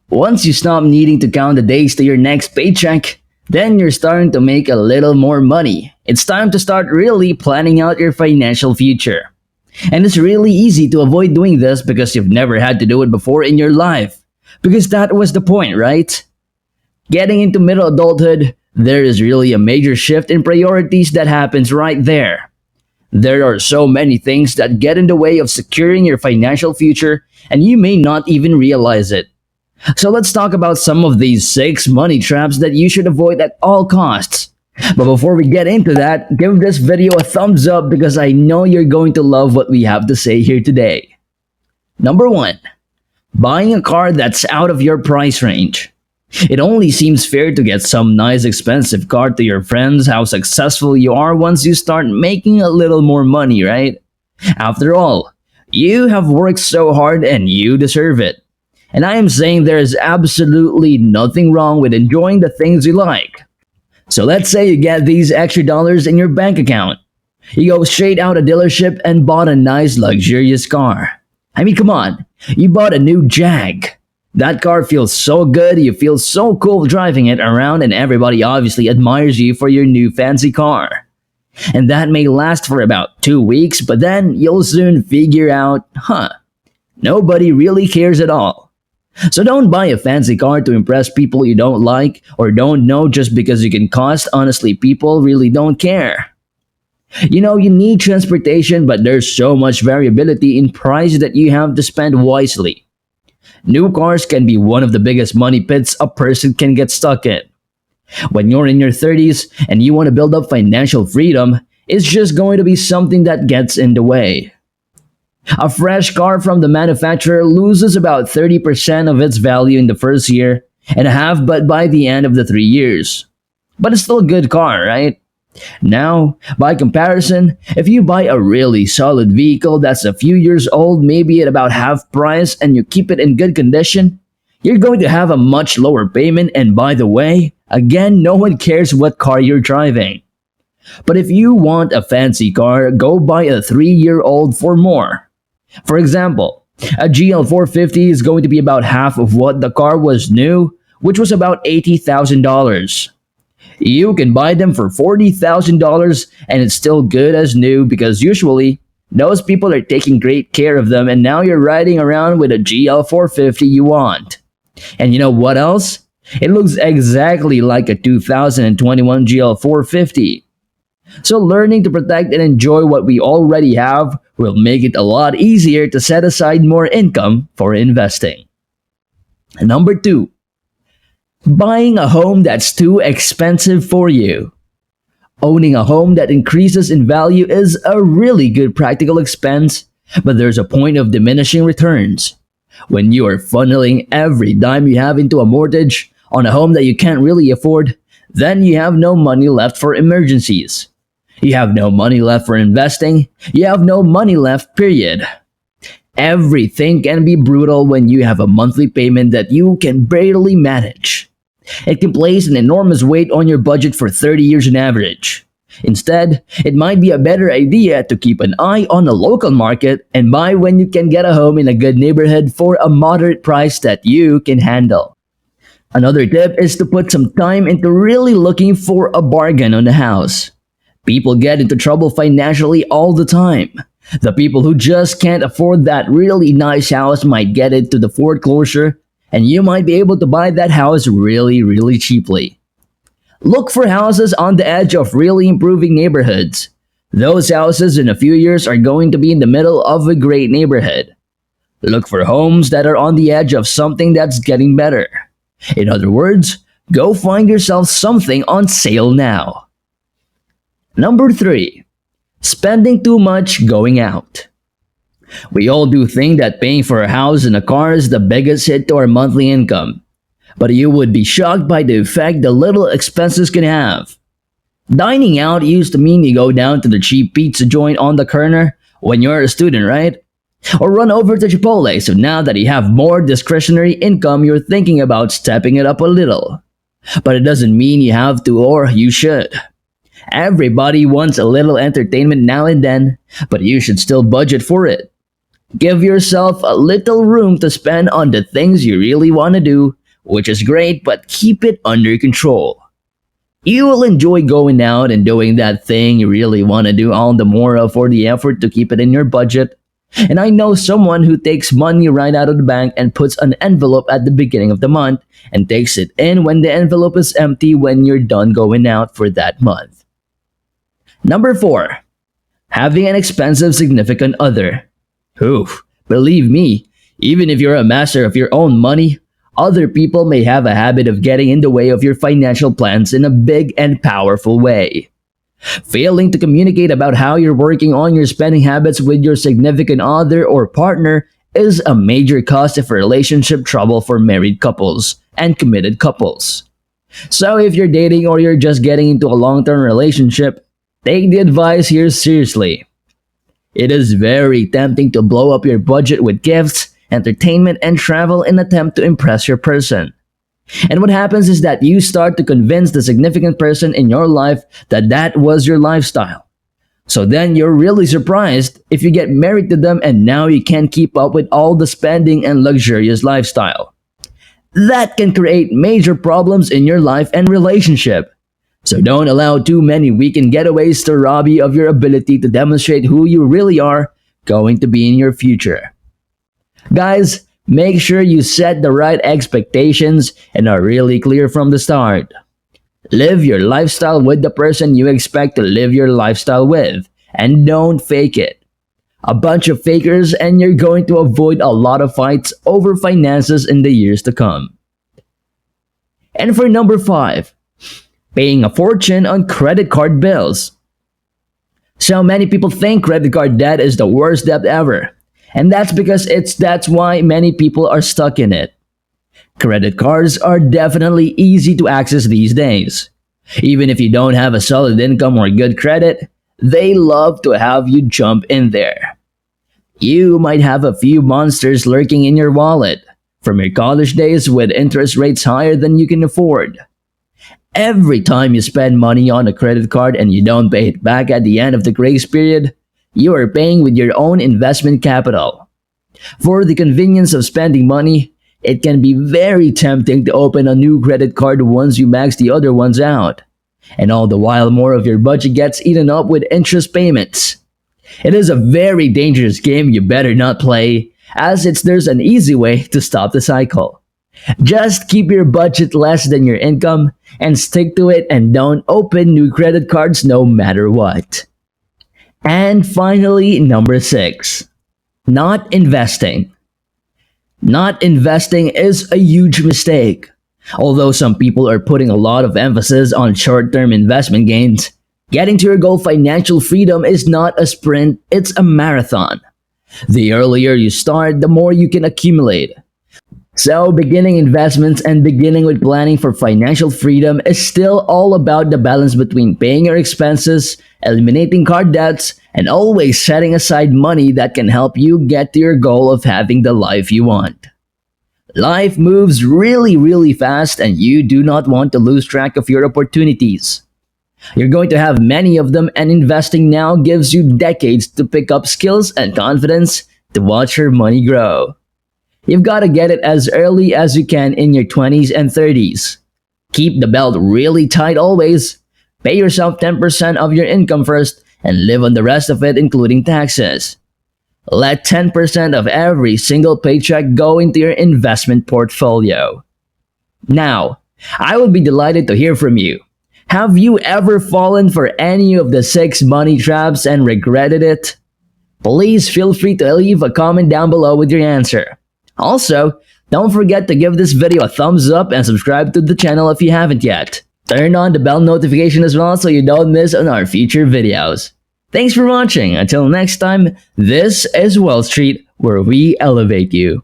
Once you stop needing to count the days to your next paycheck, then you're starting to make a little more money. It's time to start really planning out your financial future. And it's really easy to avoid doing this because you've never had to do it before in your life. Because that was the point, right? Getting into middle adulthood, there is really a major shift in priorities that happens right there. There are so many things that get in the way of securing your financial future, and you may not even realize it. So let's talk about some of these 6 money traps that you should avoid at all costs. But before we get into that, give this video a thumbs up because I know you're going to love what we have to say here today. Number 1. Buying a car that's out of your price range. It only seems fair to get some nice expensive car to your friends how successful you are once you start making a little more money, right? After all, you have worked so hard and you deserve it. And I am saying there is absolutely nothing wrong with enjoying the things you like. So let's say you get these extra dollars in your bank account. You go straight out a dealership and bought a nice luxurious car. I mean, come on, you bought a new Jag. That car feels so good, you feel so cool driving it around, and everybody obviously admires you for your new fancy car. And that may last for about 2 weeks, but then you'll soon figure out, nobody really cares at all. So don't buy a fancy car to impress people you don't like or don't know just because you can cost. Honestly, people really don't care. You know, you need transportation, but there's so much variability in price that you have to spend wisely. New cars can be one of the biggest money pits a person can get stuck in. When you're in your 30s and you want to build up financial freedom, it's just going to be something that gets in the way. A fresh car from the manufacturer loses about 30% of its value in the first year and a half, but by the end of the 3 years. But it's still a good car, right? Now, by comparison, if you buy a really solid vehicle that's a few years old, maybe at about half price, and you keep it in good condition, you're going to have a much lower payment, and by the way, again, no one cares what car you're driving. But if you want a fancy car, go buy a 3-year-old for more. For example, a GL450 is going to be about half of what the car was new, which was about $80,000. You can buy them for $40,000 and it's still good as new because usually those people are taking great care of them, and now you're riding around with a GL450 you want. And you know what else? It looks exactly like a 2021 GL450. So learning to protect and enjoy what we already have will make it a lot easier to set aside more income for investing. Number 2. Buying a home that's too expensive for you. Owning a home that increases in value is a really good practical expense, but there's a point of diminishing returns. When you are funneling every dime you have into a mortgage on a home that you can't really afford, then you have no money left for emergencies. You have no money left for investing. You have no money left, period. Everything can be brutal when you have a monthly payment that you can barely manage. It can place an enormous weight on your budget for 30 years on average. Instead, it might be a better idea to keep an eye on the local market and buy when you can get a home in a good neighborhood for a moderate price that you can handle. Another tip is to put some time into really looking for a bargain on a house. People get into trouble financially all the time. The people who just can't afford that really nice house might get into the foreclosure, and you might be able to buy that house really, really cheaply. Look for houses on the edge of really improving neighborhoods. Those houses in a few years are going to be in the middle of a great neighborhood. Look for homes that are on the edge of something that's getting better. In other words, go find yourself something on sale now. Number 3. Spending too much going out. We all do think that paying for a house and a car is the biggest hit to our monthly income. But you would be shocked by the effect the little expenses can have. Dining out used to mean you go down to the cheap pizza joint on the corner when you're a student, right? Or run over to Chipotle, so now that you have more discretionary income, you're thinking about stepping it up a little. But it doesn't mean you have to or you should. Everybody wants a little entertainment now and then, but you should still budget for it. Give yourself a little room to spend on the things you really want to do, which is great, but keep it under control. You will enjoy going out and doing that thing you really want to do all the more for the effort to keep it in your budget. And I know someone who takes money right out of the bank and puts an envelope at the beginning of the month and takes it in when the envelope is empty when you're done going out for that month. Number 4. Having an expensive significant other. Oof, believe me, even if you're a master of your own money, other people may have a habit of getting in the way of your financial plans in a big and powerful way. Failing to communicate about how you're working on your spending habits with your significant other or partner is a major cause of relationship trouble for married couples and committed couples. So if you're dating or you're just getting into a long-term relationship, take the advice here seriously. It is very tempting to blow up your budget with gifts, entertainment, and travel in an attempt to impress your person. And what happens is that you start to convince the significant person in your life that that was your lifestyle. So then you're really surprised if you get married to them and now you can't keep up with all the spending and luxurious lifestyle. That can create major problems in your life and relationship. So don't allow too many weekend getaways to rob you of your ability to demonstrate who you really are going to be in your future. Guys, make sure you set the right expectations and are really clear from the start. Live your lifestyle with the person you expect to live your lifestyle with, and don't fake it. A bunch of fakers and you're going to avoid a lot of fights over finances in the years to come. And for number 5, paying a fortune on credit card bills. So many people think credit card debt is the worst debt ever. And that's because that's why many people are stuck in it. Credit cards are definitely easy to access these days. Even if you don't have a solid income or good credit, they love to have you jump in there. You might have a few monsters lurking in your wallet from your college days with interest rates higher than you can afford. Every time you spend money on a credit card and you don't pay it back at the end of the grace period, you are paying with your own investment capital. For the convenience of spending money, it can be very tempting to open a new credit card once you max the other ones out. And all the while more of your budget gets eaten up with interest payments. It is a very dangerous game you better not play, as there's an easy way to stop the cycle. Just keep your budget less than your income and stick to it, and don't open new credit cards no matter what. And finally, number 6, not investing. Not investing is a huge mistake. Although some people are putting a lot of emphasis on short-term investment gains, getting to your goal financial freedom is not a sprint, it's a marathon. The earlier you start, the more you can accumulate. So beginning investments and beginning with planning for financial freedom is still all about the balance between paying your expenses, eliminating card debts, and always setting aside money that can help you get to your goal of having the life you want. Life moves really fast and you do not want to lose track of your opportunities. You're going to have many of them, and investing now gives you decades to pick up skills and confidence to watch your money grow. You've got to get it as early as you can in your 20s and 30s. Keep the belt really tight always. Pay yourself 10% of your income first and live on the rest of it, including taxes. Let 10% of every single paycheck go into your investment portfolio. Now, I would be delighted to hear from you. Have you ever fallen for any of the 6 money traps and regretted it? Please feel free to leave a comment down below with your answer. Also, don't forget to give this video a thumbs up and subscribe to the channel if you haven't yet. Turn on the bell notification as well so you don't miss on our future videos. Thanks for watching. Until next time, this is Wall Street, where we elevate you.